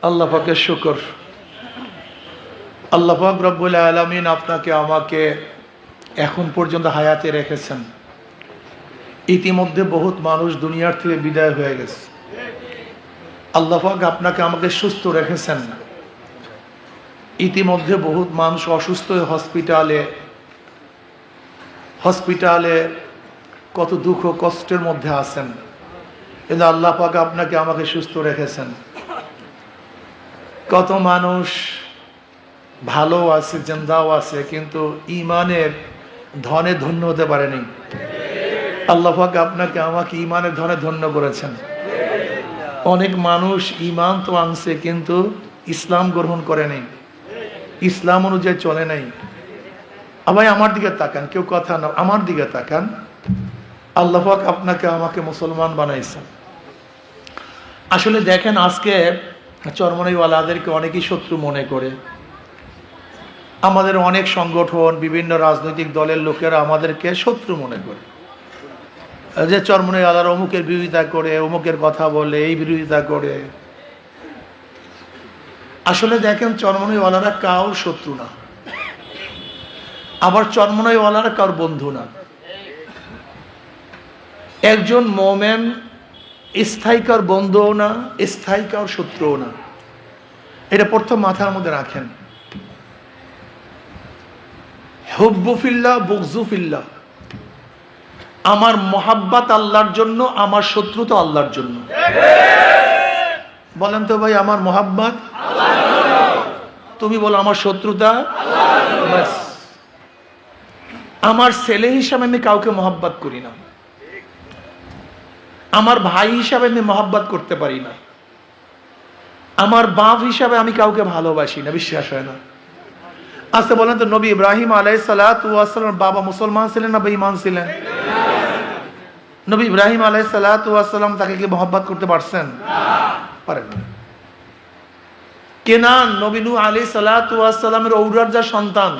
আল্লাহ পাকের শুকর। আল্লাহ পাক রব্বুল আলামিন আপনাকে আমাকে এখন পর্যন্ত হায়াতে রেখেছেন। ইতিমধ্যে বহুত মানুষ দুনিয়ার থেকে বিদায় হয়ে গেছে। আল্লাহ পাক আপনাকে আমাকে সুস্থ রেখেছেন। ইতিমধ্যে বহুত মানুষ অসুস্থ হয়ে হসপিটালে কত দুঃখ কষ্টের মধ্যে আছেন, কিন্তু আল্লাহ পাক আপনাকে আমাকে সুস্থ রেখেছেন। কত মানুষ ভালো আছে, জিন্দাও আছে, কিন্তু ইমানের ধনে ধন্য হতে পারেনি। আল্লাহ পাক আপনাকে আমাকে ইমানের ধনে ধন্য করেছেন। অনেক মানুষ ইমান তো আনছে, কিন্তু ইসলাম গ্রহণ করে নাই, ইসলাম অনুযায়ী চলে নাই। ভাই আমার দিকে তাকান, কেউ কথা না, আমার দিকে তাকান। আল্লাহ পাক আপনাকে আমাকে মুসলমান বানাইছেন। আসলে দেখেন, আজকে চরমনাইওয়ালাদেরকে অনেকেই শত্রু মনে করে। আমাদের অনেক সংগঠন, বিভিন্ন রাজনৈতিক দলের লোকেরা আমাদেরকে শত্রু মনে করে, যে চরমনাইওয়ালারা অমুকের বিরোধিতা করে, অমুকের কথা বলে, এই বিরোধিতা করে। আসলে দেখেন, চরমনাইওয়ালারা কারোর শত্রু না, আবার চরমনাইওয়ালারা কারোর বন্ধু না। একজন মোমেন স্থায়ী কার বন্ধুও না, স্থায়ী কার শত্রুও না। এটা প্রথম মাথার মধ্যে রাখেন। হুব্বু ফিল্লাহ, বুগজু ফিল্লাহ। আমার মোহাব্বত আল্লাহর জন্য, আমার শত্রুতা আল্লাহর জন্য। বলেন তো ভাই, আমার মোহাব্বত, তুমি বলো আমার শত্রুতা। ব্যাস। আমার ছেলে হিসাবে আমি কাউকে মোহাব্বত করি না, আমার ভাই হিসাবে আমি মোহাব্বত করতে পারি না, আমার বাপ হিসাবে আমি কাউকে ভালোবাসি না, বিশ্বাস হয় না। আচ্ছা বলেন তো, নবী ইব্রাহিম আলাইহিস সালাতু ওয়াস সালাম বাবা মুসলমান ছিলেন না বেঈমান ছিলেন? নবী ইব্রাহিম আলাইহিস সালাতু ওয়াস সালাম তাকে কি মোহাব্বত করতে পারছেন? পারেন না। কেনান নবী নূহ আলাইহিস সালাতু ওয়াস সালামের ঔরজার সন্তান,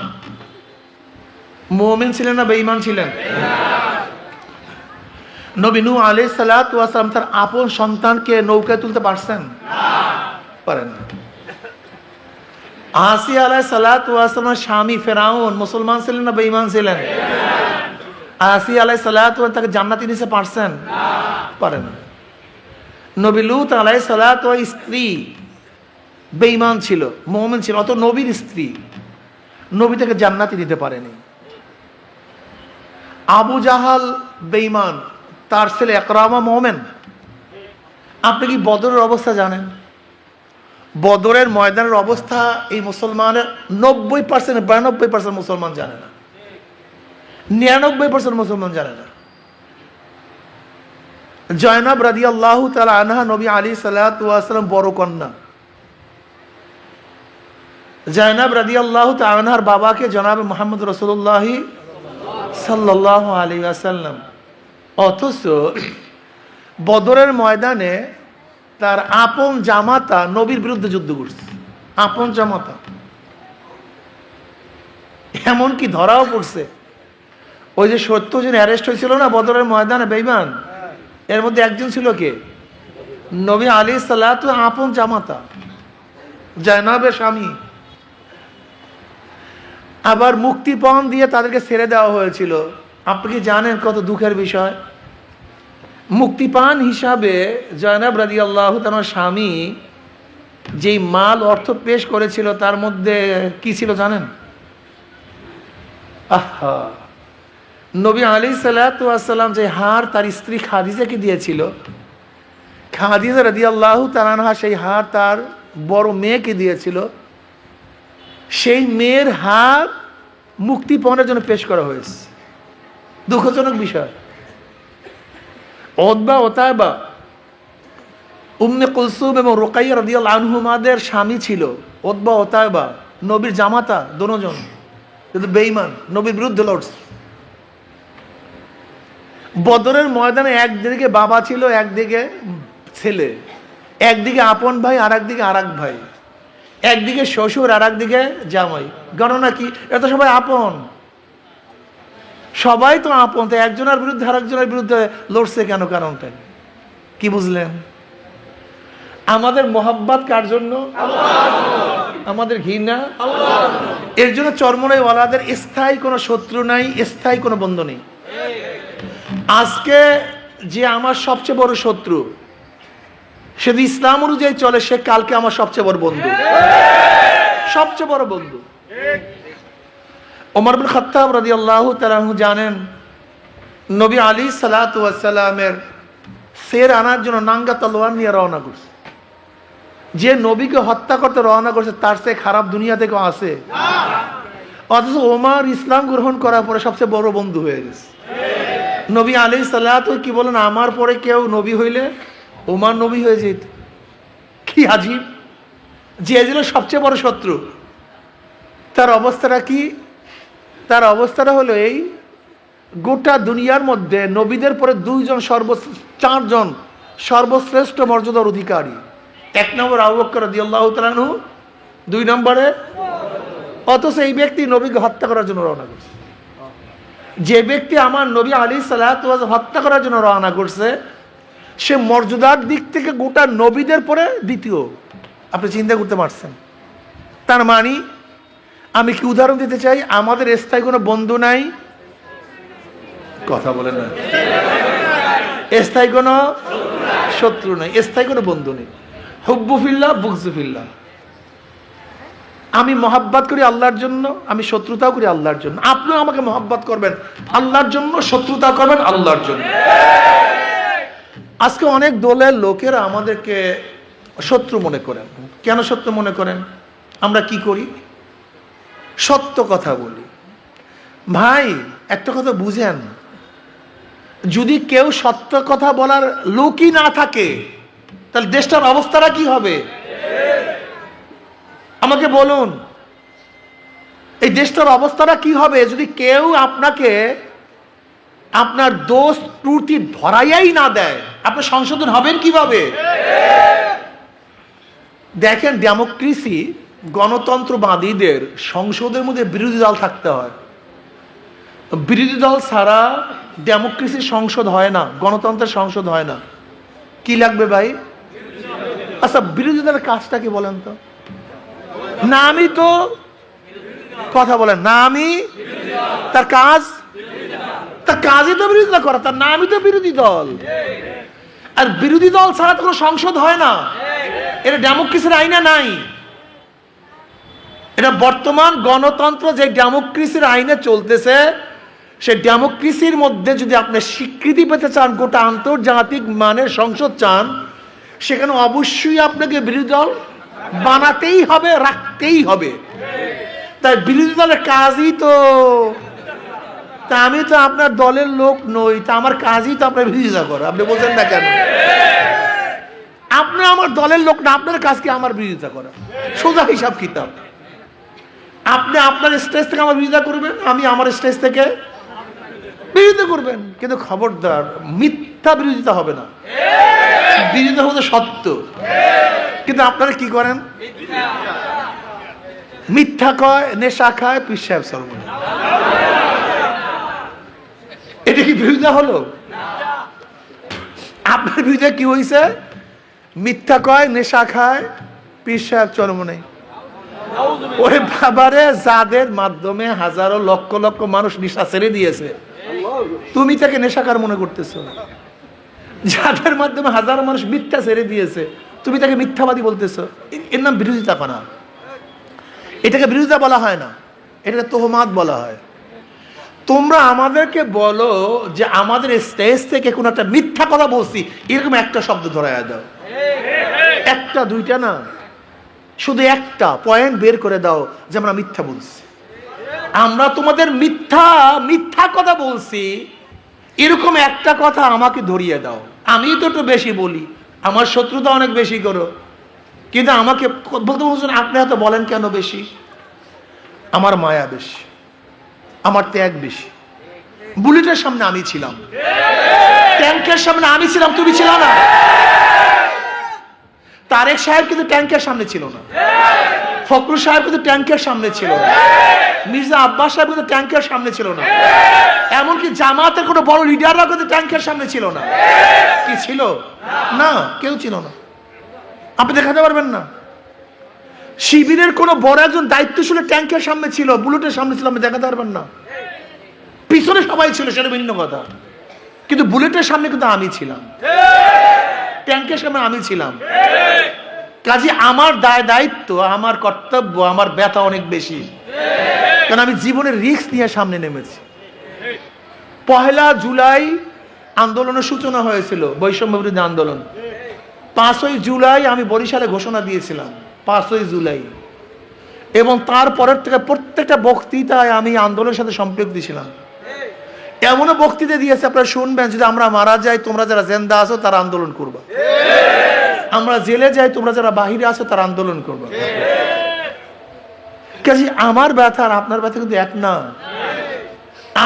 মুমিন ছিলেন না বেঈমান ছিলেন? নবী নূহ আলাইহিস সালাতু ওয়াস সালাম তার আপন সন্তানকে নৌকায় তুলতে পারছেন? পারেন না। আসিয়া আলাইহিস সালাতু ওয়াস সালামের স্বামী ফেরাউন মুসলমান ছিলেন না বেঈমান ছিলেন? আসিয়া আলাইহিস সালাতু ওয়াস তাকে জান্নাতে নিতে পারছেন? পারেন না। নবী লূত আলাইহিস সালাতু ওয়াস স্ত্রী বেঈমান ছিল, মুমিন ছিল, অত নবীর স্ত্রী, নবী তাকে জান্নাতে নিতে পারেনি। আবু জাহাল বেঈমান, তার ছেলে ইকরামা মুমিন। আপনি কি বদরের অবস্থা জানেন? বদরের ময়দানের অবস্থা এই মুসলমানের 90%, 92% মুসলমান জানে না, 99% মুসলমান জানে না। জয়নাব রাদিয়াল্লাহু তাআলা আনহা নবী আলাইহিস সালাতু ওয়াস সালাম বড় কন্যা। জয়নাব রাদিয়াল্লাহু তাআলা আনহার বাবাকে জনাব মুহাম্মদ রাসূলুল্লাহ সাল্লাল্লাহু আলাইহি ওয়াসাল্লাম। অথচ বদরের ময়দানে তার আপন জামাতা নবীর বিরুদ্ধে যুদ্ধ করছে, আপন জামাতা। এমনকি ধরাও পড়ছে। ওই যে 70 জন অ্যারেস্ট হয়েছিল না বদরের ময়দানে বেঈমান, এর মধ্যে একজন ছিল কে? নবী আলাইহিস সালাতু আপন জামাতা, জয়নাবের স্বামী। আবার মুক্তিপণ দিয়ে তাদেরকে ছেড়ে দেওয়া হয়েছিল। আপনি কি জানেন কত দুঃখের বিষয়? মুক্তিপান হিসাবে জয়নাব রাদিয়াল্লাহু তাআলার স্বামী যেই মাল অর্থ পেশ করেছিল, তার মধ্যে কি ছিল জানেন? আহা, নবী আলাইহিস সালাতু ওয়াস সালাম যে হার তার স্ত্রী খাদিজাকে দিয়েছিল, খাদিজা রাদিয়াল্লাহু তাআলা আনহা সেই হার তার বড় মেয়েকে দিয়েছিল। সেই মেয়ের হার মুক্তিপণের জন্য পেশ করা হয়েছে। দুঃখজনক বিষয়। উতবা ওতাবা, উম্মে কুলসুম এবং রুকাইয়া রাদিয়াল্লাহু আনহুমাদের স্বামী ছিল উতবা ওতাবা, নবীর জামাতা দুজন, কিন্তু বেঈমান, নবীর বিরুদ্ধে লড়ছে। বদরের ময়দানে একদিকে বাবা ছিল, একদিকে ছেলে, একদিকে আপন ভাই আর একদিকে আর এক ভাই, একদিকে শ্বশুর আর একদিকে জামাই। গণনা কি? এত সবাই আপন, সবাই তো আপন, তো একজনের বিরুদ্ধে আর একজনের বিরুদ্ধে লড়ছে কেন? কারণটা কি বুঝলেন? আমাদের মোহাব্বত কার জন্য? আমাদের ঘৃণা। এর জন্য চরমনাই ওয়ালাদের স্থায়ী কোনো শত্রু নাই, স্থায়ী কোনো বন্ধু নেই। আজকে যে আমার সবচেয়ে বড় শত্রু, সে যদি ইসলাম অনুযায়ী চলে, সে কালকে আমার সবচেয়ে বড় বন্ধু, সবচেয়ে বড় বন্ধু। ওমর বিন খাত্তাব রাদিয়াল্লাহু তাআলা আনহু জানেন, নবী আলাইহিস সালাতু ওয়াস সালামের সের আনার জন্য নাঙ্গা তলোয়ার নিয়ে রওনা করছে। যে নবীকে হত্যা করতে রওনা করছে, তার চেয়ে খারাপ দুনিয়া থেকে আছে? অথচ ওমর ইসলাম গ্রহণ করার পরে সবচেয়ে বড় বন্ধু হয়ে গেছে। নবী আলাইহিস সালাতু কি বলেন, আমার পরে কেউ নবী হইলে ওমর নবী হয়ে যেত। কি আজীব! যে ছিল সবচেয়ে বড় শত্রু, তার অবস্থাটা কি? তার অবস্থাটা হলো এই, গোটা দুনিয়ার মধ্যে নবীদের পরে চারজন সর্বশ্রেষ্ঠ মর্যাদার অধিকারী। এক নম্বর আবু বকর রাদিয়াল্লাহু তাআলা আনহু, 2 নম্বরে, অথচ এই ব্যক্তি নবীকে হত্যা করার জন্য রওনা করছে। যে ব্যক্তি আমার নবী আলাইহিস সালাতু ওয়াস সালাম হত্যা করার জন্য রওনা করছে, সে মর্যাদার দিক থেকে গোটা নবীদের পরে দ্বিতীয়। আপনি চিন্তা করতে পারছেন? তার মানে আমি কি উদাহরণ দিতে চাই, আমাদের স্থায়ী কোনো বন্ধু নাই। কথা বলেন না। স্থায়ী কোনো শত্রু নাই, স্থায়ী কোনো বন্ধু নেই। হুব্বু ফিল্লাহ, বুগযু ফিল্লাহ। আমি মহাব্বত করি আল্লাহর জন্য, আমি শত্রুতাও করি আল্লাহর জন্য। আপনিও আমাকে মহাব্বত করবেন আল্লাহর জন্য, শত্রুতা করবেন আল্লাহর জন্য। আজকে অনেক দলের লোকেরা আমাদেরকে শত্রু মনে করেন। কেন শত্রু মনে করেন? আমরা কি করি? সত্য কথা বলি। ভাই, একটা কথা বুঝেন, যদি কেউ সত্য কথা বলার লোকই না থাকে, তাহলে দেশটার অবস্থাটা কি হবে? আমাকে বলুন, এই দেশটার অবস্থাটা কি হবে যদি কেউ আপনাকে আপনার দোষ ত্রুটি ধরাইয়াই না দেয়? আপনি সংশোধন হবেন কিভাবে? দেখেন, ডেমোক্রেসি, গণতন্ত্রবাদীদের সংসদের মধ্যে বিরোধী দল থাকতে হয়। বিরোধী দল ছাড়া ডেমোক্রেসির সংসদ হয় না, গণতন্ত্রের সংসদ হয় না। কি লাগবে ভাই? আচ্ছা, বিরোধী দলের কাজটা কি বলেন তো? না আমি তো কথা বলেন না, আমি তার কাজই তো বিরোধিতা করা, তার নামই তো বিরোধী দল। আর বিরোধী দল ছাড়া তো কোনো সংসদ হয় না। এটা ডেমোক্রেসির আইনে নাই। এটা বর্তমান গণতন্ত্র যে ডেমোক্রেসির আইনে চলতেছে, সেই ডেমোক্রেসির মধ্যে যদি আপনি স্বীকৃতি পেতে চান, গোটা আন্তর্জাতিক মানের সংসদ চান, সেখানে অবশ্যই আপনাকে বিরোধী দল বানাতেই হবে, রাখতেই হবে। তাই বিরোধী দলের কাজই তো, তা আমি তো আপনার দলের লোক নই, তা আমার কাজই তো আপনার বিরোধিতা করা। আপনি বলছেন না কেন? আপনি আমার দলের লোক না, আপনার কাজ কি আমার বিরোধিতা করা? সোজা হিসাব কিতাব। আপনি আপনার স্টেজ থেকে আমার বিরোধিতা করবেন, আমি আমার স্টেজ থেকে বিরোধিতা করবেন। কিন্তু খবরদার, মিথ্যা বিরোধিতা হবে না। বিরোধিতা হতে সত্য, কিন্তু আপনারা কি করেন? মিথ্যা কয়, নেশা খায়, পীর সাহেব সরমনি। এটা কি বিরোধিতা হলো? আপনার বিরোধিতা কি হয়েছে? মিথ্যা কয়, নেশা খায়, পীর সাহেব চরমনে। ওরে বাবারে, যাদের মাধ্যমে হাজারো লক্ষ লক্ষ মানুষ নেশা ছেড়ে দিয়েছে, তুমি তাকে নেশাকার মনে করতেছ। যাদের মাধ্যমে হাজারো মানুষ মিথ্যা ছেড়ে দিয়েছে, তুমি তাকে মিথ্যাবাদী বলতেছ। এর নাম বিরোধিতা করা। এটাকে বিরোধিতা বলা হয় না, এটাকে তোহমাত বলা হয়। তোমরা আমাদেরকে বলো যে আমাদের স্টেজ থেকে কোনো একটা মিথ্যা কথা বলছি, এরকম একটা শব্দ ধরাইয়া দাও। একটা দুইটা না, শুধু একটা পয়েন্ট বের করে দাও যে আমরা মিথ্যা বলছি। আমরা তোমাদের মিথ্যা কথা বলছি, এরকম একটা কথা আমাকে ধরিয়ে দাও। আমি তো একটু বেশি বলি, আমার শত্রুতা অনেক বেশি করো, কিন্তু আমাকে বলতে বলছেন আপনি হয়তো বলেন কেন বেশি? আমার মায়া বেশি, আমার ত্যাগ বেশি। বুলেটের সামনে আমি ছিলাম, ট্যাঙ্কের সামনে আমি ছিলাম, তুমি ছিল না। তারেক সাহেব কিন্তু ট্যাঙ্কের সামনে ছিল না, ফখরুল সাহেব কিন্তু ট্যাঙ্কের সামনে ছিল না, মির্জা আব্বাস সাহেব কিন্তু ট্যাঙ্কের সামনে ছিল না, এমনকি জামাতের কোনো বড় লিডাররা কিন্তু ট্যাঙ্কের সামনে ছিল না। কি ছিল? না, কেউ ছিল না। আপনি দেখাতে পারবেন না। শিবিরের কোন বড় একজন দায়িত্বশীল ট্যাঙ্কের সামনে ছিল, বুলেটের সামনে ছিল, আপনি দেখাতে পারবেন না। পিছনে সবাই ছিল, সেটা ভিন্ন কথা, কিন্তু বুলেটের সামনে কিন্তু আমি ছিলাম, ট্যাঙ্কের সামনে আমি ছিলাম। কাজে আমার দায়িত্ব, আমার কর্তব্য, আমার ব্যথা অনেক বেশি, কারণ আমি জীবনের রিস্ক নিয়ে সামনে নেমেছি। 1 জুলাই আন্দোলনের সূচনা হয়েছিল, বৈষম্য বিরোধী আন্দোলন। 5ই জুলাই আমি বরিশালে ঘোষণা দিয়েছিলাম, 5ই জুলাই, এবং তারপরের থেকে প্রত্যেকটা বক্তৃতায় আমি আন্দোলনের সাথে সম্পৃক্ত ছিলাম। এমনও বক্তৃতা দিয়েছে, আপনারা শুনবেন, যদি আমরা মারা যাই, তোমরা যারা জিন্দা আছো তারা আন্দোলন করবা, আমরা জেলে যাই, তোমরা যারা বাহিরে আছো তারা আন্দোলন করবা। কাজে আমার ব্যথা আর আপনার ব্যথা কিন্তু এক না।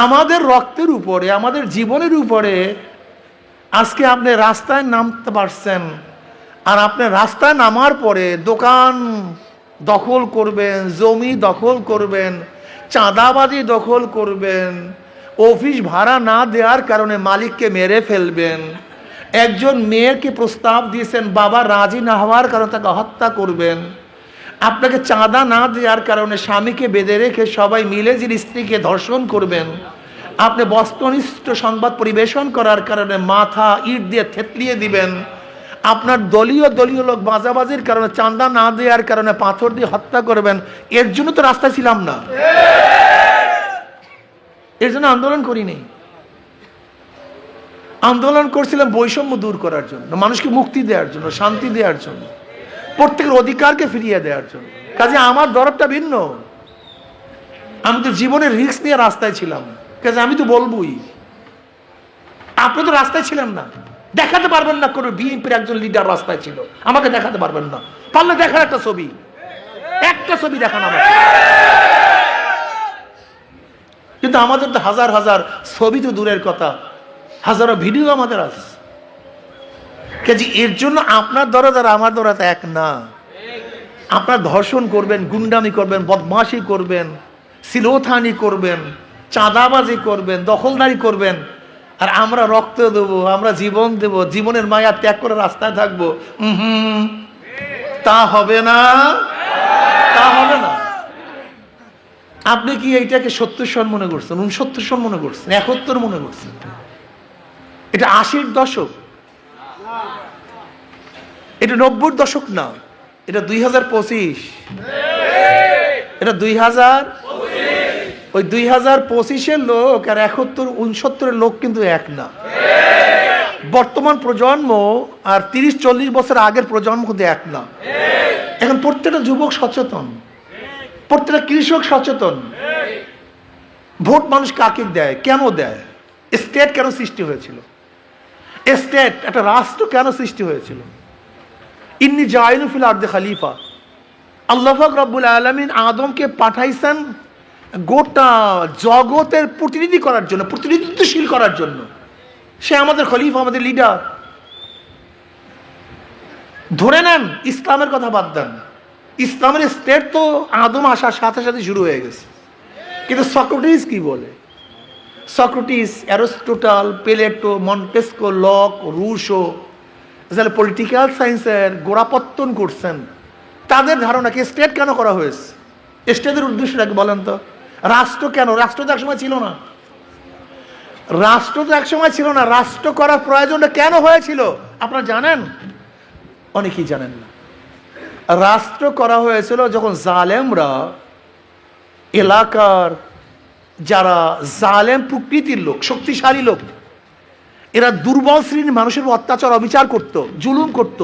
আমাদের রক্তের উপরে, আমাদের জীবনের উপরে আজকে আপনি রাস্তায় নামতে পারছেন, আর আপনি রাস্তায় নামার পরে দোকান দখল করবেন, জমি দখল করবেন, চাঁদাবাজি দখল করবেন, অফিস ভাড়া না দেওয়ার কারণে মালিককে মেরে ফেলবেন, একজন মেয়েকে প্রস্তাব দিয়েছেন, বাবা রাজি না হওয়ার কারণে তাকে হত্যা করবেন, আপনাকে চাঁদা না দেওয়ার কারণে স্বামীকে বেঁধে রেখে সবাই মিলে যে স্ত্রীকে ধর্ষণ করবেন, আপনি বস্তুনিষ্ঠ সংবাদ পরিবেশন করার কারণে মাথা ইট দিয়ে থেতলিয়ে দিবেন, আপনার দলীয় লোক বাজাবাজির কারণে চাঁদা না দেওয়ার কারণে পাথর দিয়ে হত্যা করবেন। এর জন্য তো রাস্তায় ছিলাম না, এর জন্য আন্দোলন করিনি। আন্দোলন করছিলাম বৈষম্য দূর করার জন্য, মানুষকে মুক্তি দেওয়ার জন্য, শান্তি দেওয়ার জন্য, প্রত্যেকের অধিকারকে ফিরিয়ে দেওয়ার জন্য। কাজে আমার দরদটা ভিন্ন। আমি তো জীবনের রিস্ক নিয়ে রাস্তায় ছিলাম, কাজে আমি তো বলবই। আপনি তো রাস্তায় ছিলেন না, দেখাতে পারবেন না কোনো বিএনপির একজন লিডার রাস্তায় ছিল, আমাকে দেখাতে পারবেন না। পারলে দেখার একটা ছবি দেখান আমাকে। কিন্তু আমাদের তো হাজার হাজার ছবি তো দূরের কথা, হাজারো ভিডিও আমাদের আছে। কাজে এর জন্য আপনার দরদ আর আমার দরদ এক না। আপনার ধর্ষণ করবেন, গুন্ডামি করবেন, বদমাশি করবেন, সিলোথানি করবেন, চাঁদাবাজি করবেন, দখলদারি করবেন, আর আমরা রক্ত দেবো, আমরা জীবন দেব, জীবনের মায়া ত্যাগ করে রাস্তায় থাকবো, তা হবে না, তা হবে না। আপনি কি এইটাকে 70 সন মনে করছেন, 69 সন মনে করছেন, 71 মনে করছেন? এটা 80-র দশক, এটা 90-র দশক না, এটা 2025, এটা 2025। ওই 2025-এর লোক আর 71-69-এর লোক কিন্তু এক না। বর্তমান প্রজন্ম আর 30-40 বছর আগের প্রজন্ম কিন্তু এক না। এখন প্রত্যেকটা যুবক সচেতন, প্রত্যেকটা কৃষক সচেতন। ভোট মানুষ কাকে দেয়, কেন দেয়, স্টেট কেন সৃষ্টি হয়েছিল, স্টেট একটা রাষ্ট্র কেন সৃষ্টি হয়েছিল? ইন্নী জাইলু ফিল আরদি খলিফা, আল্লাহ পাক রব্বুল আলামিন আদমকে পাঠাইছেন গোটা জগতের প্রতিনিধি করার জন্য, প্রতিনিধিত্বশীল করার জন্য। সে আমাদের খলিফা, আমাদের লিডার। ধরে নেন, ইসলামের কথা বাদ দেন, ইসলামের স্টেট তো আদম আসার সাথে সাথে শুরু হয়ে গেছে। কিন্তু সক্রেটিস কি বলে? Socrates, Aristotle, Plato, Montesquieu, Locke, Rousseau, যারা পলিটিক্যাল সায়েন্সের গোড়াপত্তন করছেন, তাদের ধারণা কি স্টেট কেন করা হয়েছে? স্টেটের উদ্দেশ্যটা কি বলেন তো? রাষ্ট্র কেন? রাষ্ট্র তো একসময় ছিল না, রাষ্ট্র তো একসময় ছিল না। রাষ্ট্র করার প্রয়োজনটা কেন হয়েছিল আপনারা জানেন? অনেকেই জানেন না। রাষ্ট্র করা হয়েছিল যখন জালেমরা, এলাকার যারা জালেম প্রকৃতির লোক, শক্তিশালী লোক, এরা দুর্বল শ্রেণীর মানুষের অত্যাচার অবিচার করত, জুলুম করত,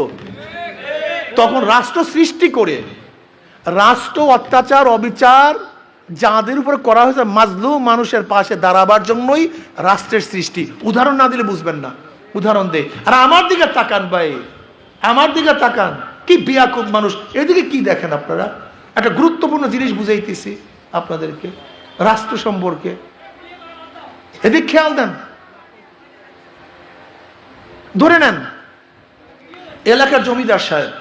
তখন রাষ্ট্র সৃষ্টি করে, রাষ্ট্র অত্যাচার অবিচার যাদের উপর করা হয়েছে, মাজলুম মানুষের পাশে দাঁড়াবার জন্যই রাষ্ট্রের সৃষ্টি। উদাহরণ না দিলে বুঝবেন না, উদাহরণ দে। আর আমার দিকে তাকান ভাই, আমার দিকে তাকান, কি বেয়াকুব মানুষ। এদিকে কি দেখেন আপনারা? একটা গুরুত্বপূর্ণ জিনিস বুঝাইতেছি আপনাদেরকে রাষ্ট্র সম্পর্কে, এদিকে খেয়াল দেন। ধরে নেন এলাকার জমিদার সাহেব,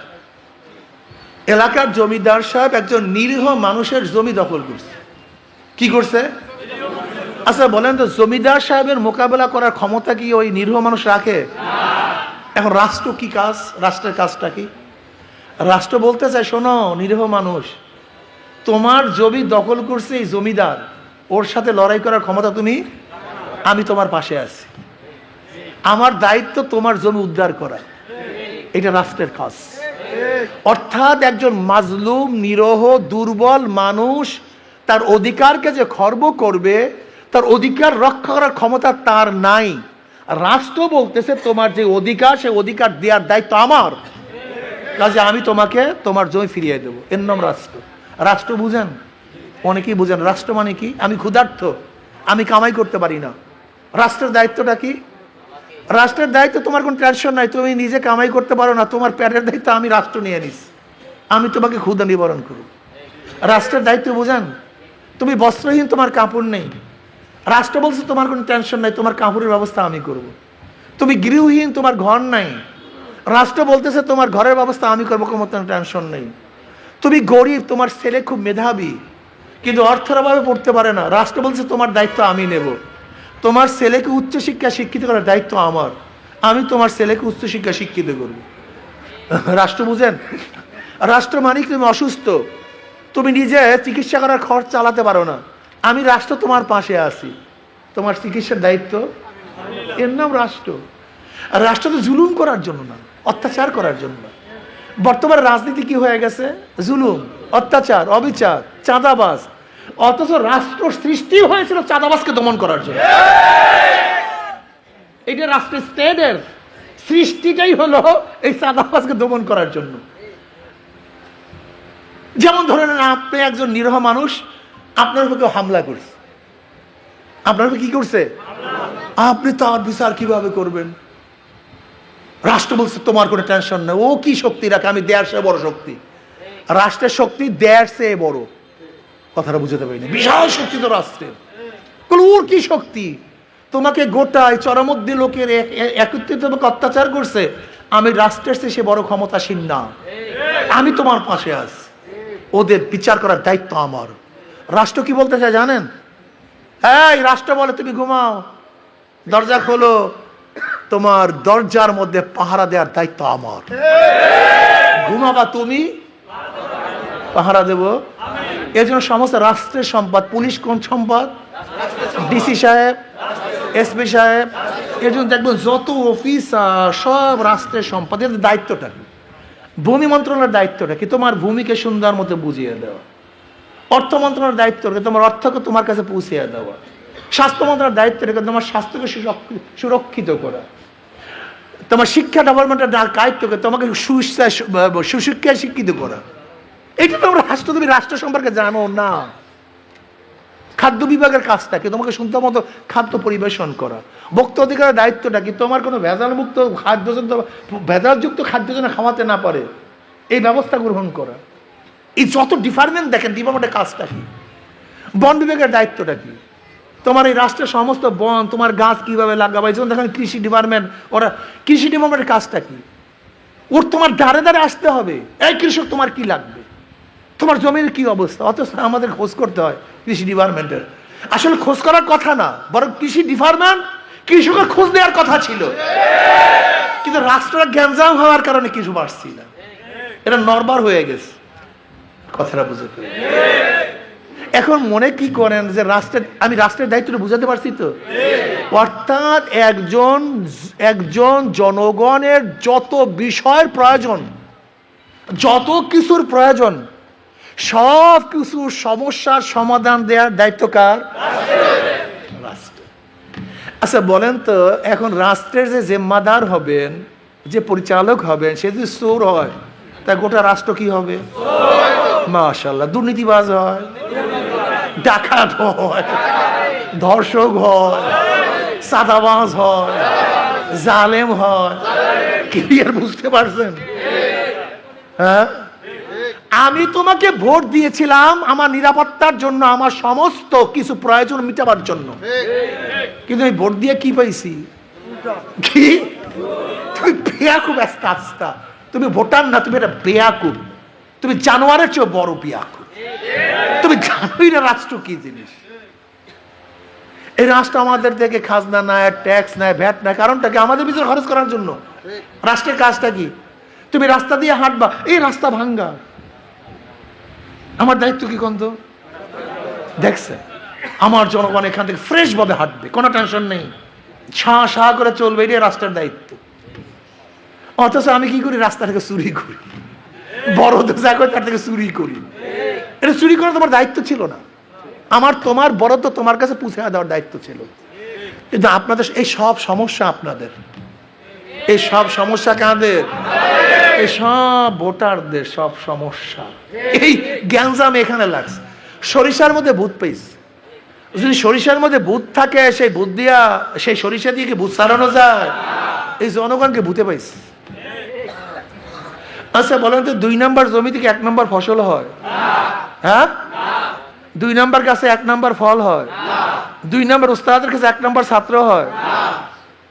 এলাকার জমিদার সাহেব একজন নিরীহ মানুষের জমি দখল করছে। কি করছে? আচ্ছা বলেন তো, জমিদার সাহেবের মোকাবেলা করার ক্ষমতা কি ওই নিরীহ মানুষ রাখে? এখন রাষ্ট্র কি কাজ? রাষ্ট্রের কাজটা কি? রাষ্ট্র বলতে চায়, শোনো নিরীহ মানুষ, তোমার জমি দখল করছে এই জমিদার, ওর সাথে লড়াই করার ক্ষমতা তুমি, আমি তোমার পাশে আছি, আমার দায়িত্ব তোমার জমি উদ্ধার করা, এটা রাষ্ট্রের কাজ। অর্থাৎ একজন মাজলুম, নিরহ, দুর্বল মানুষ তার অধিকারকে যে খর্ব করবে, তার অধিকার রক্ষা করার ক্ষমতা তার নাই। রাষ্ট্র বলতেছে তোমার যে অধিকার, সে অধিকার দেওয়ার দায়িত্ব আমার, কাজে আমি তোমাকে তোমার জমি ফিরিয়ে দেবো, এর নাম রাষ্ট্র। রাষ্ট্র বুঝেন? অনেকেই বুঝেন রাষ্ট্র মানে কি, আমি ক্ষুধার্ত, আমি কামাই করতে পারি না। রাষ্ট্রের দায়িত্বটা কি? রাষ্ট্রের দায়িত্ব তোমার কোনো টেনশন নাই, তুমি নিজে কামাই করতে পারো না, তোমার পেটের দায়িত্ব আমি রাষ্ট্র নিয়ে নিস, আমি তোমাকে ক্ষুধা নিবারণ করব। রাষ্ট্রের দায়িত্ব বুঝেন? তুমি বস্ত্রহীন, তোমার কাপড় নেই, রাষ্ট্র বলছে তোমার কোনো টেনশন নাই, তোমার কাপড়ের ব্যবস্থা আমি করব। তুমি গৃহহীন, তোমার ঘর নাই, রাষ্ট্র বলতেছে তোমার ঘরের ব্যবস্থা আমি করবো, কোনো টেনশন নেই। তুমি গরিব, তোমার ছেলে খুব মেধাবী কিন্তু অর্থের অভাবে পড়তে পারে না, রাষ্ট্র বলছে তোমার দায়িত্ব আমি নেব, তোমার ছেলেকে উচ্চশিক্ষা শিক্ষিত করার দায়িত্ব আমার, আমি তোমার ছেলেকে উচ্চশিক্ষা শিক্ষিত করব। রাষ্ট্র বুঝেন? রাষ্ট্র মানে তুমি অসুস্থ, তুমি নিজে চিকিৎসা করার খরচ চালাতে পারো না, আমি রাষ্ট্র তোমার পাশে আছি, তোমার চিকিৎসার দায়িত্ব, এর নাম রাষ্ট্র। আর রাষ্ট্র তো জুলুম করার জন্য না, অত্যাচার করার জন্য না। বর্তমানে রাজনীতি কি হয়ে গেছে? জুলুম, অত্যাচার, অবিচার, চাঁদাবাজ। অথচ রাষ্ট্র সৃষ্টি হয়েছিল চাঁদাবাজকে দমন করার জন্য। এটা রাষ্ট্রের, স্টেটের সৃষ্টিটাই হলো এই চাঁদাবাজকে দমন করার জন্য। যেমন ধরে নেন, আপনি একজন নিরীহ মানুষ, আপনার উপর কেউ হামলা করছে, আপনার উপর কি করছে, আপনি তার বিচার কিভাবে করবেন? রাষ্ট্র বলছে তোমার কোনো টেনশন নেই, ও কি শক্তি রাখে, আমি দেয়ার চেয়ে বড় শক্তি। রাষ্ট্রের শক্তি দেয়ার চেয়ে বড়, কথাটা বুঝতে পারিনি, বিশাল শক্তি তো রাষ্ট্রের, ওর কি শক্তি? তোমাকে গোটায় চরমদ্দি লোকের একত্রিত অত্যাচার করছে, আমি রাষ্ট্রের চেয়ে সে বড় ক্ষমতাসীন না, আমি তোমার পাশে আছি, ওদের বিচার করার দায়িত্ব আমার। রাষ্ট্র কি বলতে চায় জানেন? এই রাষ্ট্র বলে তুমি ঘুমাও, দরজা খোলো, তোমার দরজার মধ্যে পাহারা দেওয়ার দায়িত্ব আমার, ঘুমাবা তুমি, পাহারা দেব। এর জন্য সমস্ত রাষ্ট্রের সম্পদ, পুলিশ কোন সম্পদ, ডিসি সাহেব, এসপি সাহেব, এর জন্য দেখবেন যত অফিসার সব রাষ্ট্রের সম্পদ। এর দায়িত্বটা কি? ভূমি মন্ত্রণালয়ের দায়িত্বটা কি? তোমার ভূমিকে সুন্দর মতো বুঝিয়ে দেওয়া। অর্থ মন্ত্রণালয়ের দায়িত্ব রেখে তোমার অর্থকে তোমার কাছে পৌঁছিয়ে দেওয়া। স্বাস্থ্য মন্ত্রণালয়ের দায়িত্ব রেখে তোমার স্বাস্থ্যকে সুরক্ষিত করা। তোমার শিক্ষা ডেভেলপমেন্টের দায়িত্বকে তোমাকে সুশিক্ষায় শিক্ষিত করা। এটা তোমার রাষ্ট্র, তুমি রাষ্ট্র সম্পর্কে জানো না। খাদ্য বিভাগের কাজটা কি? তোমাকে সুন্দর মতো খাদ্য পরিবেশন করা। ভোক্তা অধিকারের দায়িত্বটা কি? তোমার কোনো ভেজালমুক্ত খাদ্য, ভেজালযুক্ত খাদ্য যেন খাওয়াতে না পারে এই ব্যবস্থা গ্রহণ করা। এই যত ডিপার্টমেন্ট দেখেন, ডিপার্টমেন্টের কাজটা কি? বন বিভাগের দায়িত্বটা কি? তোমার এই রাষ্ট্রের সমস্ত বন, তোমার গাছ কিভাবে লাগাবে, যেমন দেখেন কৃষি ডিপার্টমেন্ট, ওরা কৃষি ডিপার্টমেন্টের কাজটা কি? ওর তোমার দাঁড়ে দাঁড়ে আসতে হবে, এই কৃষক তোমার কি লাগবে, তোমার জমির কি অবস্থা। অথচ আমাদের খোঁজ করতে হয় কৃষি ডিপার্টমেন্টের। আসলে খোঁজ করার কথা না, বরং কৃষি ডিপার্টমেন্ট কৃষকের খোঁজ দেওয়ার কথা ছিল, কিন্তু রাষ্ট্রটা গ্যাঞ্জাম হওয়ার কারণে কিছু পারছি না, এটা নরবার হয়ে গেছে। কথাটা বুঝতে পারি? এখন মনে কি করেন যে রাষ্ট্রের, আমি রাষ্ট্রের দায়িত্বটা বুঝাতে পারছি তো? অর্থাৎ একজন জনগণের যত বিষয়ের প্রয়োজন, যত কিছুর প্রয়োজন, সব কিছু সমস্যার সমাধান দেওয়ার দায়িত্ব কার? রাষ্ট্র। আচ্ছা বলেন তো, এখন রাষ্ট্রের যে জিম্মাদার হবেন, যে পরিচালক হবেন, সে যদি চোর হয়, তা গোটা রাষ্ট্র কি হবে? মাশাআল্লাহ, দুর্নীতিবাজ হয়, ডাকাত হয়, ধর্ষক হয়, চাঁদাবাজ হয়, জালেম হয়। ক্লিয়ার বুঝতে পারছেন? হ্যাঁ, আমি তোমাকে ভোট দিয়েছিলাম আমার নিরাপত্তার জন্য, আমার সমস্ত কিছু প্রয়োজন মিটাবার জন্য, কিন্তু আমি ভোট দিয়ে কি পাইছি? কি? তুমি বেয়াকুব, আস্তে আস্তে তুমি ভোটার না, তুমি একটা বেয়াকুব, তুমি জানোয়ারের চেয়ে বড় বেয়াকুব। তুমি জানোই না রাষ্ট্র কি জিনিস। এই রাষ্ট্র আমাদের থেকে খাজনা নেয়, ট্যাক্স নেয়, ভ্যাট নেয়, কারণটা কি? আমাদের ভিতরে খরচ করার জন্য। রাষ্ট্রের কাজটা কি? তুমি রাস্তা দিয়ে হাঁটবা, এই রাস্তা ভাঙ্গা, আমার দায়িত্ব কি কন্ত? দেখছে আমার জনগণ এখান থেকে ফ্রেশ ভাবে হাঁটবে, কোনো টেনশন নেই, ছাঁ সাঁ করে চলবে, এটাই রাস্তার দায়িত্ব। অথচ আমি কি করি? রাস্তা থেকে চুরি করি, বড় তো যা করে তার থেকে চুরি করি। এটা চুরি করা তোমার দায়িত্ব ছিল না, আমার তোমার বড় তো তোমার কাছে পৌঁছে দেওয়ার দায়িত্ব ছিল। কিন্তু আপনাদের এই সব সমস্যা, আপনাদের এই সব সমস্যা কাদের? এই সব ভোটারদের সব সমস্যা। এই গ্যাঞ্জাম এখানে লাগছে। সরিষার মধ্যে ভূত পেয়েছে, যদি সরিষার মধ্যে ভূত থাকে, সেই ভূত দিয়া, সেই সরিষা দিয়ে কি ভূত সারানো যায়? এই জনগণকে ভূতে পাইছে। আচ্ছা বলেন তো, 2 নম্বর জমি থেকে 1 নম্বর ফসল হয়? হ্যাঁ, 2 নম্বর গাছে 1 নম্বর ফল হয়? 2 নম্বর উস্তাদের কাছে 1 নম্বর ছাত্র হয়?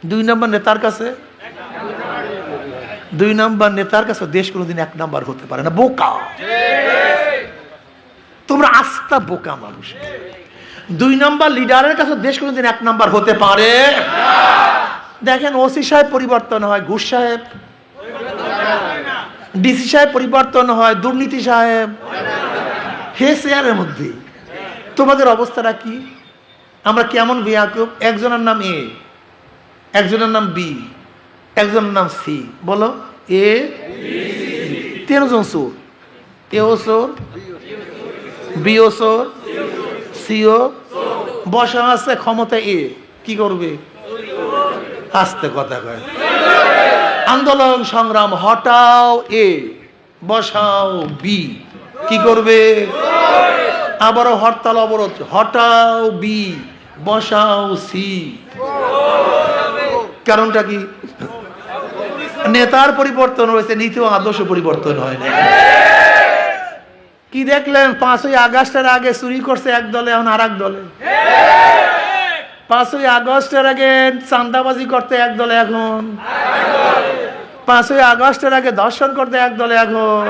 2 নম্বর নেতার কাছে, 2 নম্বর নেতার কাছে দেশ কোনোদিন 1 নম্বর হতে পারে না। বোকা তোমরা, আস্থা বোকা মানুষ। 2 নম্বর লিডারের কাছে দেশ কোনোদিন 1 নম্বর হতে পারে? দেখেন, ওসি সাহেব পরিবর্তন হয়, ঘুষ সাহেব, ডিসি সাহেব পরিবর্তন হয়, দুর্নীতি সাহেব, হে চেয়ারের মধ্যে। তোমাদের অবস্থাটা কি? আমরা কেমন বেয়াকুব? একজনের নাম এ, একজনের নাম বি, একজনের নাম সি। বলো, এ 3 জন চোর, এও চোর, বিও চোর, সিও বসা আছে ক্ষমতা। এ কি করবে? আস্তে কথা কয়, আন্দোলন সংগ্রাম হটাও এ, বসাও বি, কি করবে? আবারও হরতাল অবরোধ, হটাও বি, বসাও সি। কারণটা কি? নেতার পরিবর্তন হয়েছে, নীতি ও আদর্শ পরিবর্তন হয় না। কি দেখলেন? 5ই আগস্টের আগে চুরি করছে এক দলে, এখন আর এক দলে। 5ই আগস্টের আগে চাঁদাবাজি করতে এক দলে, এখন 5ই আগস্টের আগে দর্শন করতে এক দলে, এখন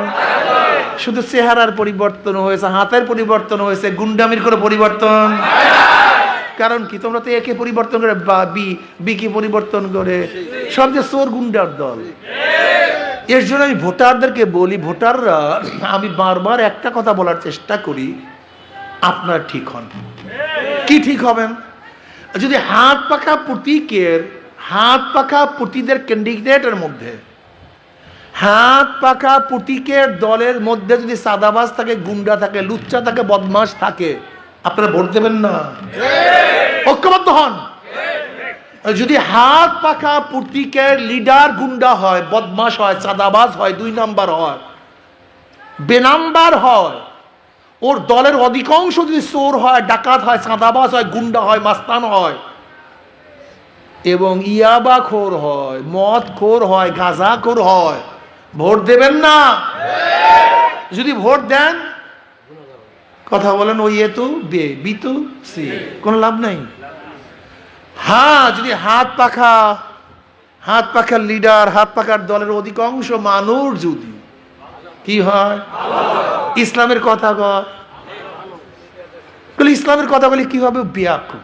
শুধু চেহারার পরিবর্তন হয়েছে, হাতের পরিবর্তন হয়েছে, গুন্ডামির করে পরিবর্তন। কারণ কি? তোমরা তো একে পরিবর্তন করে বি কে পরিবর্তন করে, সব যে চোর গুন্ডার দল। এর জন্য আমি ভোটারদেরকে বলি, ভোটাররা, আমি বারবার একটা কথা বলার চেষ্টা করি, আপনার ঠিক হন। কি ঠিক হবেন? যদি হাত পাখা প্রতীকের ক্যান্ডিডেটের মধ্যে, হাত পাখা প্রতীকের দলের মধ্যে যদি সাদাবাজ থাকে, গুন্ডা থাকে, লুচ্চা থাকে, বদমাশ থাকে, আপনারা ভোট দেবেন না? ঐক্যবদ্ধ হন। যদি হাত পাখা প্রতীকের লিডার গুন্ডা হয়, বদমাশ হয়, চাঁদাবাজ হয়, 2 নাম্বার হয়, বেনাম্বার হয়, ওর দলের অধিকাংশ যদি চোর হয়, ডাকাত হয়, চাঁদাবাজ হয়, গুন্ডা হয়, মাস্তান হয়, এবং ইয়াবা খোর হয়, মদ খোর হয়, গাঁজা খোর হয়, ভোট দেবেন না? যদি ভোট দেন, কথা বলেন, ওই এ তো বে, বি তো সি, কোনো লাভ নাই। হ্যাঁ, যদি হাত পাখার লিডার, হাত পাখার দলের অধিকাংশ মানুষ যদি কি হয়, ইসলামের কথা কয়, ইসলামের কথা বলে কি হবে? বেয়াকুব।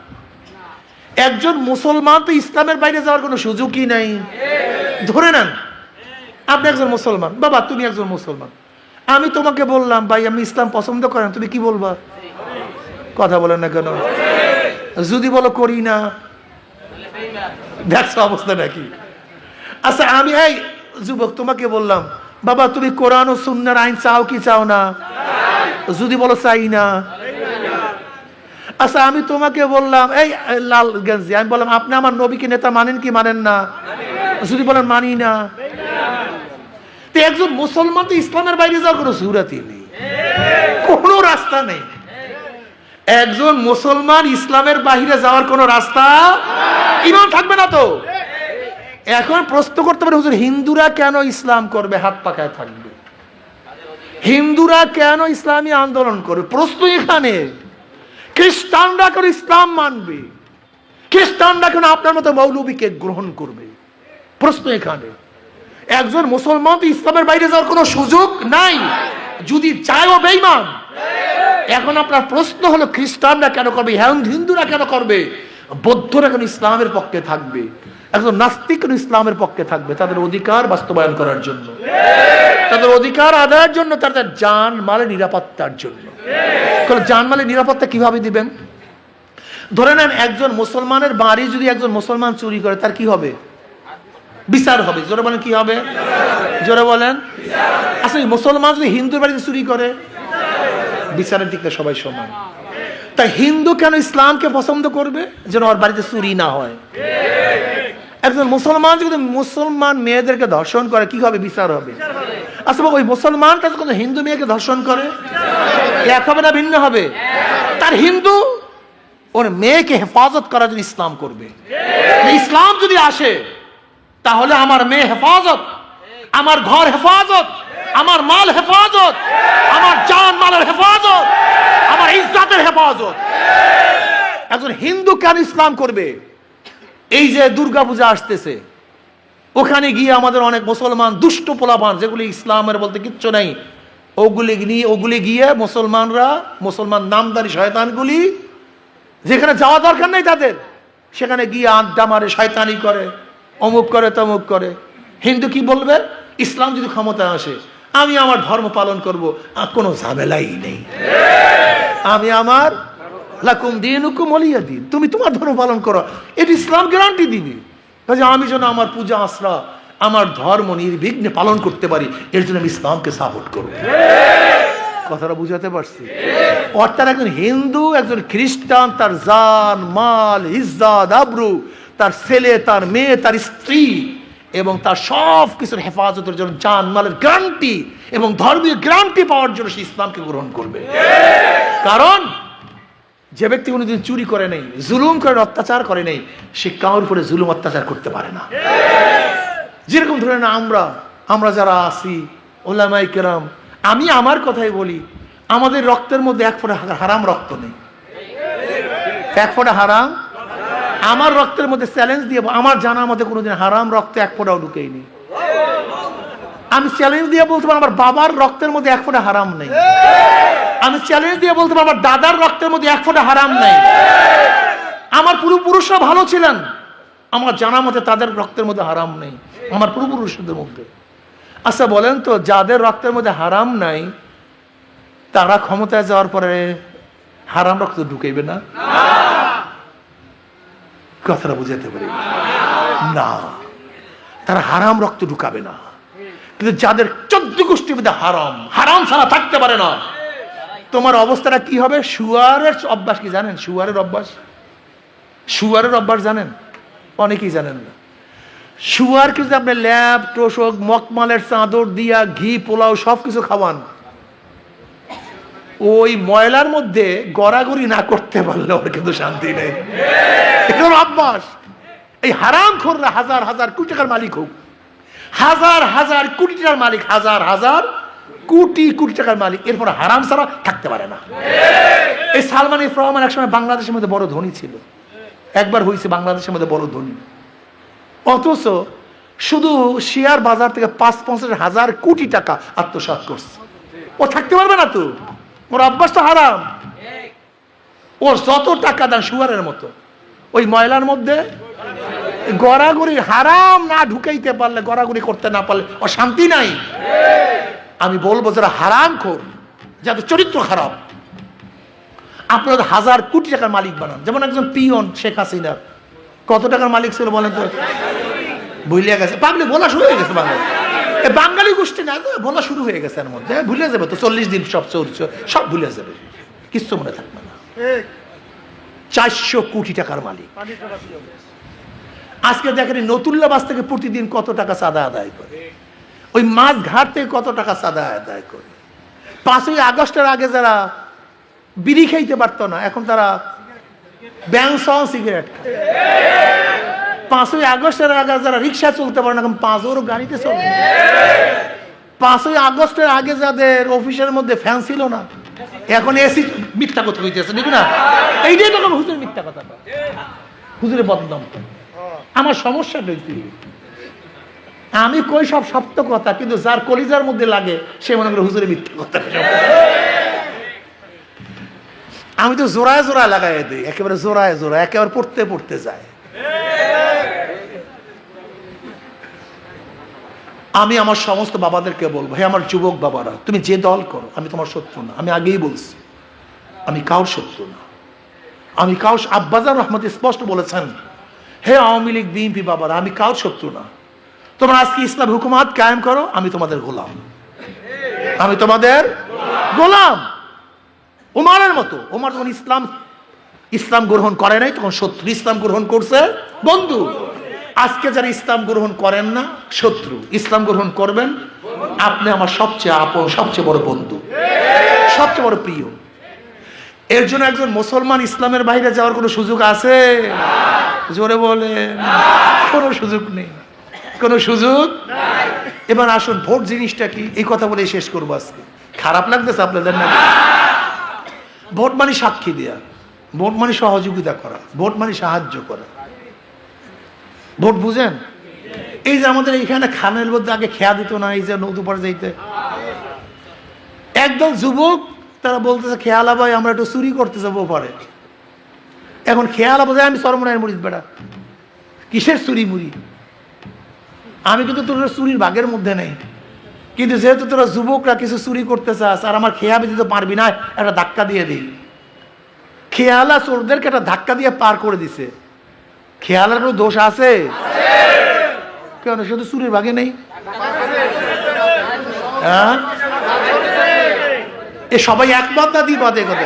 একজন মুসলমান তো ইসলামের বাইরে যাওয়ার কোনো সুযোগই নাই। ধরে নেন আপনি একজন মুসলমান, বাবা তুমি একজন মুসলমান, আমি তোমাকে বললাম ভাই আমি ইসলাম পছন্দ করেন, তুমি কি বলবা? কথা বলেন না কেন? যদি বলো করি না, দেখছো অবস্থা নাকি? আচ্ছা আমি এই যুবক তোমাকে বললাম, বাবা তুমি কোরআন ও সুন্নাহর আইন চাও কি চাও না? যদি বলো চাই না। আচ্ছা আমি তোমাকে বললাম, এই লাল গেঞ্জি, আমি বললাম আপনি আমার নবীকে নেতা মানেন কি মানেন না? যদি বলেন মানি না। তো একজন মুসলমান তো ইসলামের বাইরে যাওয়ার কোনো সুরাতই নেই, কোনো রাস্তা নেই। একজন মুসলমান ইসলামের বাইরে যাওয়ার কোনো রাস্তা, ইমান থাকবে না তো। এখন প্রশ্ন করতে পারে, হুজুর হিন্দুরা কেন ইসলাম করবে? হাত পাকায় থাকবে। হিন্দুরা কেন ইসলামী আন্দোলন করবে? প্রশ্ন এখানে। খ্রিস্টানরা কেন ইসলাম মানবে? খ্রিস্টানরা কেন আপনার মতো মৌলবীকে গ্রহণ করবে? প্রশ্ন এখানে। একজন মুসলমান তো ইসলামের বাইরে যাওয়ার কোনো সুযোগ নাই, যদি চায়ও বেঈমান। এখন আপনার প্রশ্ন হলো খ্রিস্টানরা কেন করবে, হিন্দুরা কেন করবে, বৌদ্ধরা কেন ইসলামের পক্ষে থাকবে? একজন নাস্তিক ইসলামের পক্ষে থাকবে তাদের অধিকার বাস্তবায়ন করার জন্য, তাদের অধিকার আদায়ের জন্য, তাদের জান মালের নিরাপত্তার জন্য। জান মালের নিরাপত্তা কিভাবে দিবেন? ধরে নেন একজন মুসলমানের বাড়ি যদি একজন মুসলমান চুরি করে, তার কি হবে? বিচার হবে। জোরে বলেন কি হবে? জোরে বলেন। আসলে মুসলমান যদি হিন্দুর বাড়িতে চুরি করে, বিচারের দিকটা সবাই সমান। তাই হিন্দু কেন ইসলামকে পছন্দ করবে? যেন ওর বাড়িতে চুরি না হয়। একজন মুসলমান যদি মুসলমান মেয়েদেরকে ধর্ষণ করে, কি হবে? বিচার হবে। আসলে ওই মুসলমানটা যখন হিন্দু মেয়েকে ধর্ষণ করে, এক হবে না ভিন্ন হবে? তার হিন্দু ওর মেয়েকে হেফাজত করার জন্য ইসলাম করবে। ইসলাম যদি আসে তাহলে আমার মেয়ে হেফাজত, আমার ঘর হেফাজত, আমার মাল হেফাজত, আমার জান মালের হেফাজত, আমার ইজ্জতের হেফাজত। একজন হিন্দু কেন ইসলাম করবে? এই যে দুর্গাপূজা আসতেছে, ওখানে গিয়ে আমাদের অনেক মুসলমান দুষ্ট পোলাপান, যেগুলি ইসলামের বলতে কিচ্ছু নাই, ওগুলি গিয়ে মুসলমানরা, মুসলমান নামদারি শয়তানগুলি, যেখানে যাওয়া দরকার নেই তাদের, সেখানে গিয়ে আড্ডা মারে, শয়তানি করে, অমুক করে, তমুক করে। হিন্দু কি বলবে? ইসলাম যদি ক্ষমতায় আসে, আমি আমার ধর্ম পালন করব, কোনো ঝামেলাই নেই, আমি আমার লাকুম দীনুকুম ওয়ালিয়া দীন, তুমি তোমার ধর্ম পালন করো, এটা ইসলাম গ্যারান্টি দিবে। কাজে আমি যেন আমার পূজা আশ্রা, আমার ধর্ম নির্বিঘ্নে পালন করতে পারি, এর জন্য আমি ইসলামকে সাপোর্ট করব। কথাটা বুঝাতে পারছি? অর্থাৎ একজন হিন্দু, একজন খ্রিস্টান তার জান মাল ইজ্জত আবরু, তার ছেলে, তার মেয়ে, তার স্ত্রী এবং তার সব কিছুর হেফাজতের জন্য জান মালের গ্যারান্টি এবং ধর্মীয় গ্যারান্টি পাওয়ার জন্য সে ইসলামকে গ্রহণ করবে। কারণ যে ব্যক্তি কোনোদিন চুরি করে নেই, জুলুম করে, অত্যাচার করে নেই, সে কারোর উপরে জুলুম অত্যাচার করতে পারে না। যেরকম ধরে না আমরা যারা আছি ওলামায়ে কেরাম, আমি আমার কথাই বলি, আমাদের রক্তের মধ্যে এক ফোঁটা হারাম রক্ত নেই, এক ফোঁটা হারাম আমার রক্তের মধ্যে চ্যালেঞ্জ দিয়ে, আমার জানার মধ্যে কোনোদিন হারাম রক্ত এক ফোঁটাও ঢুকেইনি। আমি চ্যালেঞ্জ দিয়ে বলতে পারবো আমার বাবার রক্তের মধ্যে এক ফোঁটা হারাম নেই। আমি চ্যালেঞ্জ দিয়ে বলতে পারবো আমার দাদার রক্তের মধ্যে এক ফোঁটা হারাম নেই। আমার পূর্বপুরুষরা ভালো ছিলেন, আমার জানার মধ্যে তাদের রক্তের মধ্যে হারাম নেই, আমার পূর্বপুরুষদের মধ্যে। আচ্ছা বলেন তো, যাদের রক্তের মধ্যে হারাম নাই, তারা ক্ষমতায় যাওয়ার পরে হারাম রক্ত ঢুকাইবে না? কথাটা বুঝাতে পারি না, তারা হারাম রক্ত ঢুকাবে না। কিন্তু যাদের 14 গোষ্ঠীর মধ্যে হারাম, হারাম ছাড়া থাকতে পারে না, তোমার অবস্থাটা কি হবে? শুয়ারের অভ্যাস কি জানেন? শুয়ারের অভ্যাস জানেন? অনেকেই জানেন না। শুয়ারকে যদি আপনি ল্যাব, তোষক, মকমালের চাদর দিয়া, ঘি, পোলাও সবকিছু খাওয়ান, ওই ময়লার মধ্যে গড়াগড়ি না করতে পারলে ওর কিন্তু শান্তি নেই। এটা অভ্যাস। এই হারাম খোররা হাজার হাজার কোটি টাকার মালিক হোক, হাজার হাজার কোটি টাকার মালিক, হাজার হাজার কোটি কোটি টাকার মালিক, এরপর হারাম ছাড়া থাকতে পারে না। এই সালমান এফ রহমান একসময় বাংলাদেশের মধ্যে বড় ধনী ছিল, একবার হয়েছে বাংলাদেশের মধ্যে বড় ধনী, অথচ শুধু শেয়ার বাজার থেকে ৫-৫০ হাজার কোটি টাকা আত্মসাৎ করছে। ও থাকতে পারবে না তো, ওর অভ্যাস তো হারাম। ওর যত টাকা দেন শুয়ারের মতো, ওই ময়লার মধ্যে গড়াগড়ি, হারাম না ঢুকাইতে পারলে, গড়াগড়ি করতে না পারলে ওর শান্তি নাই। আমি বলবো যারা হারাম খোর, যাদের চরিত্র খারাপ, আপনারা হাজার কোটি টাকার মালিক বানান। যেমন একজন পিয়ন শেখ হাসিনা কত টাকার মালিক ছিল বলেন তো? ভুলিয়া গেছে, পাবলি বলা শুরু হয়ে গেছে। বাঙালি গোষ্ঠী না, বলা শুরু হয়ে গেছে, এর মধ্যে ভুলে যাবে তো। 40 দিন সব ভুলে যাবে, কিচ্ছু মনে থাকবে না। 400 কোটি টাকার মালিক। আজকে দেখেন নতুল্লাবাস থেকে প্রতিদিন কত টাকা চাঁদা আদায় করে, ওই মাছ ঘাট থেকে কত টাকা চাঁদা আদায় করে। 5ই আগস্টের আগে যারা বিড়ি খাইতে পারতো না, এখন তারা ব্যাংসহ সিগারেট খায়। 5ই আগস্টের আগে যারা রিক্সা চলতে পারে না, এখন 5 গাড়িতে চলে। 5ই আগস্টের আগে যাদের অফিসের মধ্যে ফ্যান ছিল না, এখন এসি। মিথ্যা কথা হইতেছে নাকি না? এইটাই তখন হুজুরের মিথ্যা কথা, হুজুরের বদনাম। আমার সমস্যা কি? আমি কই সব সত্য কথা, কিন্তু যার কলিজার মধ্যে লাগে সে মনে করে হুজুরের মিথ্যা কথা। আমি তো জোড়ায় জোড়ায় লাগাই দিই, একেবারে জোড়ায় জোড়ায়, একেবারে পড়তে যায়। আমি আমার সমস্ত বাবাদেরকে বলবো, হে আমার যুবক বাবারা, তুমি যে দল করো, আমি তোমার শত্রু না। আমি আগেই বলছি, আমি কাউর শত্রু না। আমি কাউর, আব্বাজান রহমত স্পষ্ট বলেছেন, হে আওয়ামী লীগ বিএনপি বাবারা, আমি কাউর শত্রু না। তোমরা আজকে ইসলাম হুকুমাত কায়েম করো, আমি তোমাদের গোলাম। আমি তোমাদের গোলাম। ওমারের মতো, ওমর যখন ইসলাম গ্রহণ করে নাই তখন শত্রু, ইসলাম গ্রহণ করছে বন্ধু। আজকে যারা ইসলাম গ্রহণ করেন না শত্রু, ইসলাম গ্রহণ করবেন আপনি আমার সবচেয়ে আপন, সবচেয়ে বড় বন্ধু, সবচেয়ে বড় প্রিয়। এর জন্য একজন মুসলমান ইসলামের বাইরে যাওয়ার কোনো সুযোগ আছে? জোরে বলে, কোনো সুযোগ নেই, কোনো সুযোগ। এবার আসুন, ভোট জিনিসটা কি, এই কথা বলে শেষ করবো আজকে। খারাপ লাগতেছে আপনাদের না? ভোট মানে সাক্ষী দেয়া, ভোট মানে সহযোগিতা করা, ভোট মানে সাহায্য করা। ভোট বুঝেন? এই যে আমাদের এখানে খানের মধ্যে আগে খেয়া দিত না, এই যে নদী পাড়ে যাইতে একদল যুবক তারা বলতেছে খেয়ালা ভাই আমরা একটু চুরি করতে যাবো পারে। এখন খেয়ালা বোঝায় আমি চরমনায়ের মুড়ি বেড়া, কিসের চুরি মুড়ি? আমি কিন্তু তোর চুরির ভাগের মধ্যে নেই, কিন্তু যেহেতু তোরা যুবকরা কিছু চুরি করতে চাস আর আমার খেয়া বেঁধে তো পারবি না, একটা ধাক্কা দিয়ে দিই। খেয়ালা চোরদেরকে একটা ধাক্কা দিয়ে পার করে দিছে। খেয়ালার কোনো দোষ আছে? কেন শুধু চুরির ভাগে নেই? হ্যাঁ, এ সবাই একমত না দ্বিমত? কথা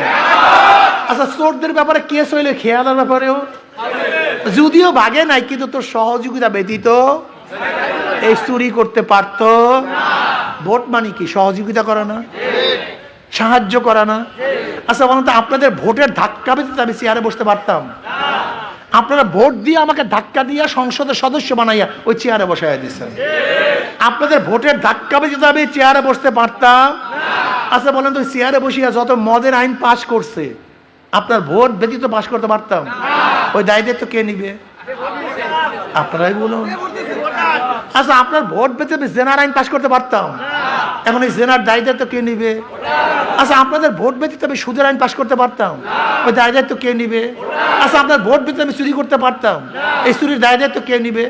আচ্ছা, চোরদের ব্যাপারে কেস হইলে খেয়ালার ব্যাপারেও যদিও ভাগে নাই, কিন্তু তোর সহযোগিতা ব্যতীত এই চুরি করতে পারত। ভোট মানে কি? সহযোগিতা করা না, সাহায্য করা না? আচ্ছা বলুন তো, আপনাদের ভোটের ধাক্কা ব্যতীত আমি চেয়ারে বসতে পারতাম? আপনারা ভোট দিয়ে আমাকে ধাক্কা দিয়ে সংসদের সদস্য বানাইয়া ওই চেয়ারে বসাইয়া দিচ্ছেন। আপনাদের ভোটের ধাক্কা ব্যতীত আমি চেয়ারে বসতে পারতাম? আচ্ছা বলেন তো, চেয়ারে বসিয়া যত মদের আইন পাশ করছে, আপনার ভোট ব্যতীত পাশ করতে পারতাম? ওই দায়িত্ব কে নিবে? আপনারাই বলুন। আচ্ছা, আপনার ভোট পেতে জেনার আইন পাশ করতে পারতাম? এখন এই জেনার দায়িত্ব কে নিবে? আচ্ছা, আপনাদের ভোট ব্যতীত আমি সুদের আইন পাশ করতে পারতাম? ওই দায়িত্ব কে নিবে? আচ্ছা, আপনার ভোট ব্যতীত আমি চুরি করতে পারতাম? এই চুরির দায়িত্ব কে নিবে?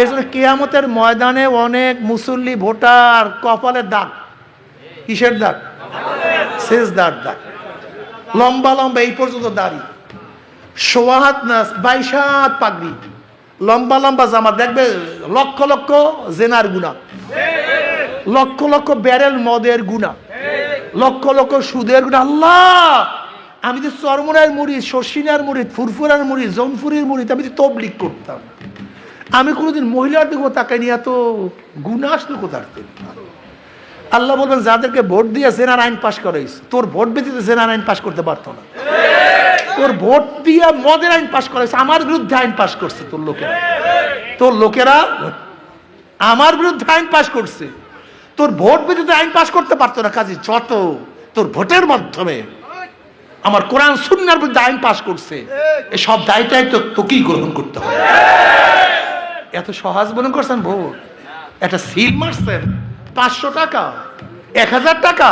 এর জন্য কিয়ামতের ময়দানে অনেক মুসল্লি ভোটার কপালের দাগ। কিসের দাগ? সেজদার দাগ। লম্বা লম্বা এই পর্যন্ত দাড়ি, সোয়া হাত না 22 হাত পাগড়ি, লম্বা লম্বা জামা, দেখবে লক্ষ লক্ষ জেনার গুণা, লক্ষ লক্ষ ব্যারেল মদের গুণা, লক্ষ লক্ষ সুদের গুণা। আল্লাহ, আমি তো চরমনার মুড়ি, শর্ষিনার মুড়ি, ফুরফুরার মুড়ি, জৌনপুরের মুড়ি, আমি তো তবলিগ করতাম। আমি কোনোদিন মহিলার দিকে তাকাই নিয়ে এত গুণা আসলো কোথার থেকে? আল্লাহ বলবেন, যাদেরকে ভোট দিয়ে জেনার আইন পাশ করাইস, তোর ভোট ব্যতীত জেনার আইন পাশ করতে পারতো না। তোর ভোট দিয়ে মদের আইন পাশ করাইছে, আমার বিরুদ্ধে আইন পাশ করছে তোর লোকেরা। তোর লোকেরা আমার বিরুদ্ধে আইন পাশ করছে, তোর ভোট ব্যতীত আইন পাশ করতে পারতো না। কাজে যত তোর ভোটের মাধ্যমে আমার কোরআন সুন্নাহর বিরুদ্ধে আইন পাশ করছে, এই সব দায়িত্ব তো তোকেই গ্রহণ করতে হবে। এত সহজ মনে করছেন ভোট? একটা সিল মারছেন 500 টাকা, 1000 টাকা,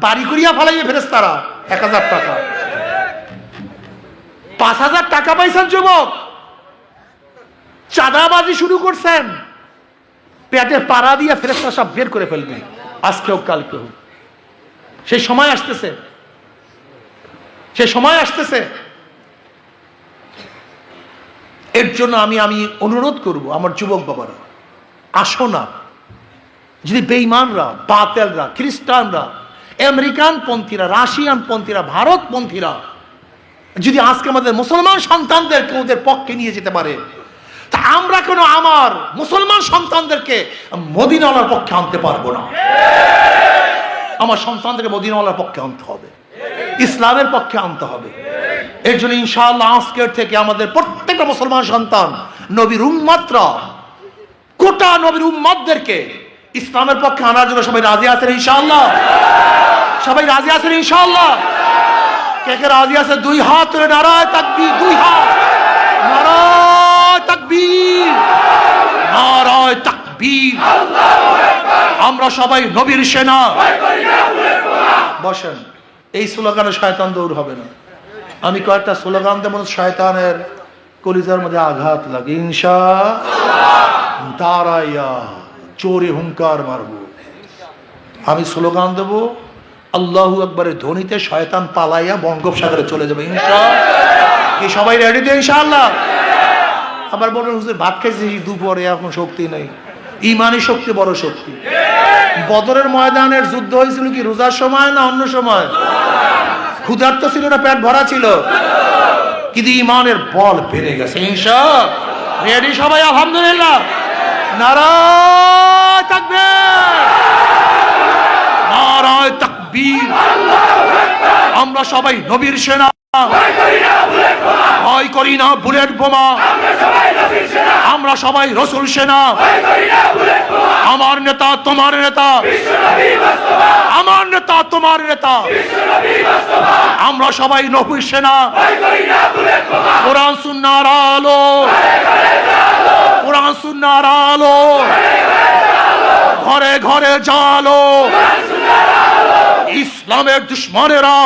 বাড়ি করিয়া ফেলাইয়ে ফেরেশতারা 1000 টাকা, 5000 টাকা পাইছেন যুবক, চাঁদাবাজি শুরু করছেন, পেটে পাড়া দিয়ে ফেরেশতা সব বের করে ফেলবে, আজকে হোক কালকে হোক। সেই সময় আসতেছে, সেই সময় আসতেছে। এর জন্য আমি অনুরোধ করব আমার যুবক বাবারা, আসো না। যদি বেঈমানরা, বাতেলরা, খ্রিস্টানরা, আমেরিকান পন্থীরা, রাশিয়ান পন্থীরা, ভারত পন্থীরা যদি আজকে আমাদের মুসলমান সন্তানদেরকে ওদের পক্ষে নিয়ে যেতে পারে, তা আমরা কেন আমার মুসলমান সন্তানদেরকে মদিনাওয়ালার পক্ষে আনতে পারবো না? আমার সন্তানদেরকে মদিনাওয়ালার পক্ষে আনতে হবে, ইসলামের পক্ষে আনতে হবে। এর জন্য ইনশাআল্লাহ আজকের থেকে আমাদের প্রত্যেকটা মুসলমান সন্তান, নবীর উম্মতরা, গোটা নবীর উম্মতদেরকে ইসলামের পক্ষে আনার জন্য সবাই রাজি আছেন ইনশাআল্লাহ? সবাই রাজি আছেন ইনশাআল্লাহ? কে কে রাজি আছে? 2 হাত তুলে নারায়ে তাকবীর, 2 হাত, নারায়ে তাকবীর, নারায়ে তাকবীর। আমরা সবাই নবীর সেনা। বসেন, এই স্লোগানে শয়তান দৌড় হবে না। আমি কয়েকটা স্লোগান দেব, শয়তানের কলিজার মধ্যে আঘাত লাগে। ইনশাআল্লাহ, দাঁড়াইয়া চোরে হুঙ্কার মারবো। আমি স্লোগান দেবো, আল্লাহু আকবারের ধ্বনিতে শয়তান পালাইয়া বঙ্গোপসাগরে চলে যাবে ইনশাআল্লাহ। কি সবাই রেডি তো ইনশাআল্লাহ? আবার বলবেন হুজুর ভাত খাইছি দুপুরে, এখন শক্তি নেই। ইমানি শক্তি বড় শক্তি। বদরের ময়দানের যুদ্ধ হয়েছিল কি রোজার সময় না অন্য সময়? ক্ষুধার্ত ছিল না পেট ভরা ছিল? কিন্তু ইমানের বল বেড়ে গেছে ইনশাআল্লাহ। রেডি সবাই? আলহামদুলিল্লাহ। নারায়ে তাকবীর, নারায়ে তাকবীর। আমরা সবাই নবীর সেনা, ভয় করি না বুলেট বোমা। আমরা সবাই রসুল সেনা। আমার নেতা তোমার নেতা, আমার নেতা তোমার নেতা। আমরা সবাই নবীর সেনা। কোরআন সুন্নাহর আলো, কোরআন সুন্নাহর আলো, ঘরে ঘরে জালো। ইসলামের দুশ্মনেরা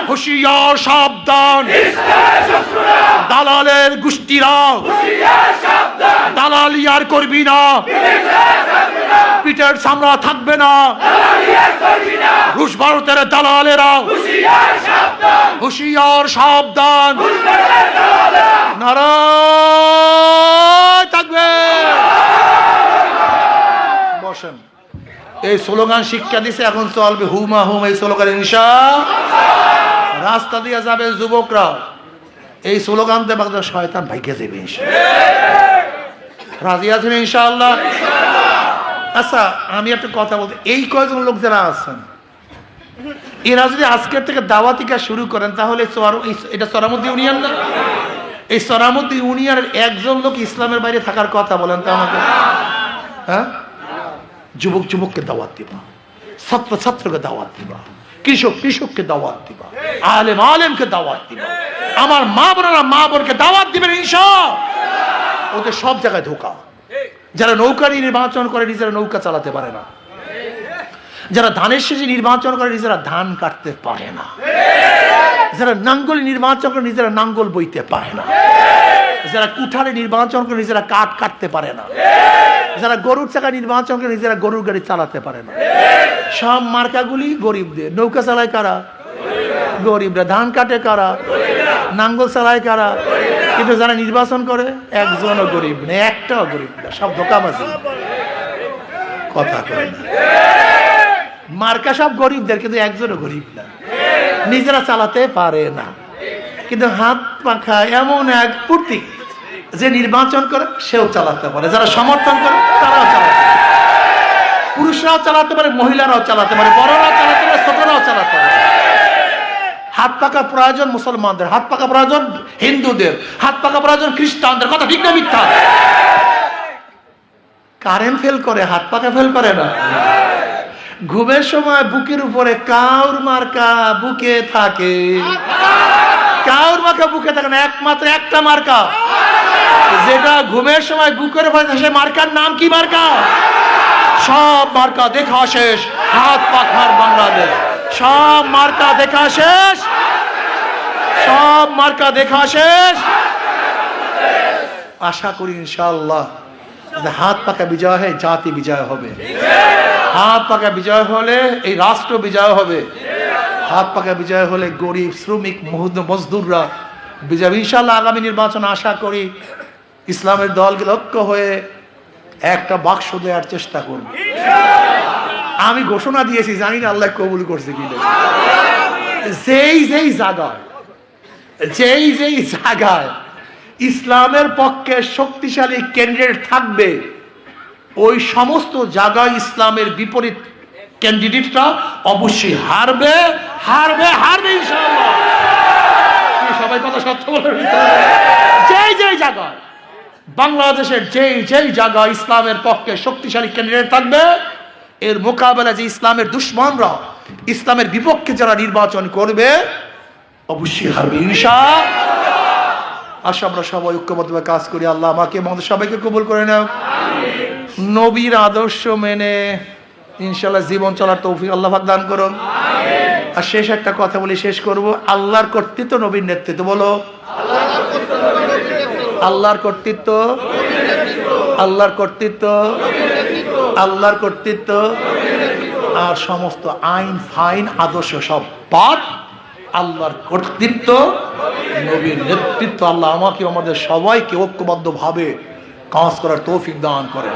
হুঁশিয়ার সাবধান, দালালের গোষ্ঠীরা দালালি আর করবি না, পিঠের চামড়া থাকবে না। রুশ ভারতের দালালেরা হুঁশিয়ার সাবধান। নারায়ে তাকবীর। বসেন। এই স্লোগান শিক্ষা দিছে, এখন চলবে হুমা হুম এই স্লোগান ইনশাআল্লাহ। রাস্তা দিয়ে যাবে যুবকরা, এই স্লোগান দেবে শয়তান ভাইকে যাবে ইনশাআল্লাহ। রাজি আছেন ইনশাআল্লাহ? আচ্ছা আমি একটা কথা বলতে, এই কয়েকজন লোক যারা আছেন এরা যদি আজকের থেকে দাওয়াতি কাজ শুরু করেন তাহলে এটা সোহরাওয়ার্দী ইউনিয়ন না? এই সোহরাওয়ার্দী ইউনিয়নের একজন লোক ইসলামের বাইরে থাকার কথা বলেন তো আমাকে। হ্যাঁ, যুবক যুবককে দাওয়াত দিবা, ছাত্র ছাত্রকে দাওয়াত দিবা, কৃষক কৃষককে দাওয়াত দিবা, আলেম আলেমকে দাওয়াত দিবা, আমার মা বোনেরা মা বোনকে দাওয়াত দিবেন ইনশাআল্লাহ। ওদের সব জায়গায় ধোকা। যারা নৌকা নিয়ে নির্বাচন করে নিজেরা নৌকা চালাতে পারে না, যারা ধানের শেষে নির্বাচন করে নিজেরা ধান কাটতে পারে না, যারা নাঙ্গল নির্বাচন করে নিজেরা নাঙ্গল বইতে পারে না, যারা কুঠারে নির্বাচন করে নিজেরা কাঠ কাটতে পারে না, যারা গরুর চাকা নির্বাচন করে নিজেরা গরুর গাড়ি চালাতে পারে না। সব মার্কাগুলি গরিবদের। নৌকা চালায় কারা? গরিবরা। ধান কাটে কারা? নাঙ্গল চালায় কারা? কিন্তু যারা নির্বাচন করে একজনও গরিব নেই, একটাও গরিব না, সব ধোঁকাবাজি। কথা কয় না। মার্কা সব গরিবদের, কিন্তু একজনও গরিব না, নিজেরা চালাতে পারে না। কিন্তু হাত পাখা এমন এক প্রতীক, যে নির্বাচন করে সেও চালাতে পারে, যারা সমর্থন করে তারাও চালাতে পারে। পুরুষরাও চালাতে পারে, মহিলারাও চালাতে পারে, বড়রাও চালাতে পারে, ছোটরাও চালাতে পারে। হাত পাকা প্রয়োজন মুসলমানদের, হাত পাকা প্রয়োজন হিন্দুদের, হাত পাকা প্রয়োজন খ্রিস্টানদের। কথা ঠিক না মিথ্যা? কারেন্ট ফেল করে, হাত পাকা ফেল করে না। ঘুমের সময় বুকের উপরে কাউর মার্কা বুকে থাকে, কাউর মার্কা বুকে থাকে না, একমাত্র একটা মার্কা যেটা ঘুমের সময় বুকের উপরে থাকে, সে মার্কার নাম কি মার্কা? সব মার্কা দেখা শেষ, হাত পাখার বাংলাদেশ। সব মার্কা দেখা শেষ, সব মার্কা দেখা শেষ। আশা করি ইনশাআল্লাহ হাত পাকা বিজয় হয়, জাতি বিজয় হবে। হাত পাকা বিজয় হলে এই রাষ্ট্র বিজয় হবে। হাত পাকা বিজয় হলে গরিব শ্রমিক মজদুররা বিজয় ইনশাআল্লাহ। আগামী নির্বাচন আশা করি ইসলামের দলকে লক্ষ্য হয়ে একটা বাক্স দেওয়ার চেষ্টা করব। আমি ঘোষণা দিয়েছি, জানি না আল্লাহ কবুল করছে কিনা। যেই যেই জায়গায় ইসলামের পক্ষে শক্তিশালী ক্যান্ডিডেট থাকবে, ওই সমস্ত জায়গায় ইসলামের বিপরীত ক্যান্ডিডেটরা অবশ্যই হারবে, হারবে, হারবে ইনশাআল্লাহ। সবাই কথা সত্য বলে, যেই জায়গায় বাংলাদেশের যেই জায়গায় ইসলামের পক্ষে শক্তিশালী ক্যান্ডিডেট থাকবে, এর মোকাবেলা যে ইসলামের দুশ্মনরা, ইসলামের বিপক্ষে যারা নির্বাচন করবে, অবশ্যই হারবে ইনশাআল্লাহ। আসো আমরা সবাই ঐক্যবদ্ধভাবে কাজ করি। আল্লাহ আমাকে আমাদের সবাইকে কবুল করে নাও। নবীর আদর্শ মেনে ইনশাআল্লাহ জীবন চলার তৌফিক আল্লাহ পাক দান করুন। আর শেষ একটা কথা বলি শেষ করব। আল্লাহর কর্তৃত্ব, নবীর নেতৃত্ব। বলো আল্লাহর কর্তৃত্ব, আল্লাহর কর্তৃত্ব, আল্লাহর কর্তৃত্ব, আর সমস্ত আইন ফাইন আদর্শ সব বাদ। আল্লাহর কর্তৃত্ব, নবীর নেতৃত্ব। আল্লাহ আমাকে আমাদের সবাইকে ঐক্যবদ্ধভাবে কাজ করার তৌফিক দান করেন।